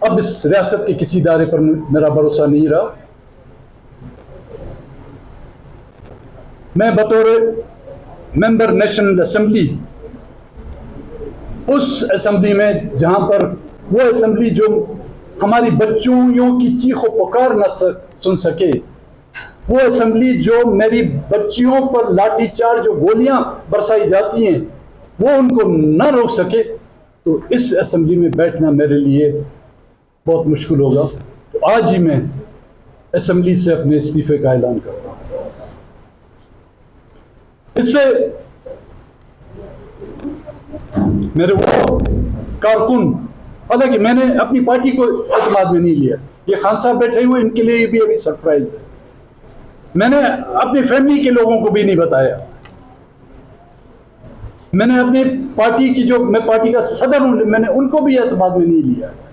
अब इस रियासत के किसी इदारे पर मेरा भरोसा नहीं रहा। मैं बतौर मेंबर नेशनल असेंबली, उस असेंबली में जहां पर वो असेंबली जो हमारी बच्चियों की चीखों पुकार न सुन सके, वो असेंबली जो मेरी बच्चियों पर लाठीचार्ज जो गोलियां बरसाई जाती हैं वो उनको न रोक सके, तो इस असेंबली में बैठना मेरे लिए बहुत मुश्किल होगा। तो आज ही मैं असेंबली से अपने इस्तीफे का ऐलान करता हूं। इससे मेरे वो कारकुन, हालांकि मैंने अपनी पार्टी को एतमाद में नहीं लिया, ये खान साहब बैठे हुए इनके लिए भी अभी सरप्राइज है, मैंने अपनी फैमिली के लोगों को भी नहीं बताया, मैंने अपनी पार्टी की जो मैं पार्टी का सदर हूं मैंने उनको भी एतमाद में नहीं लिया।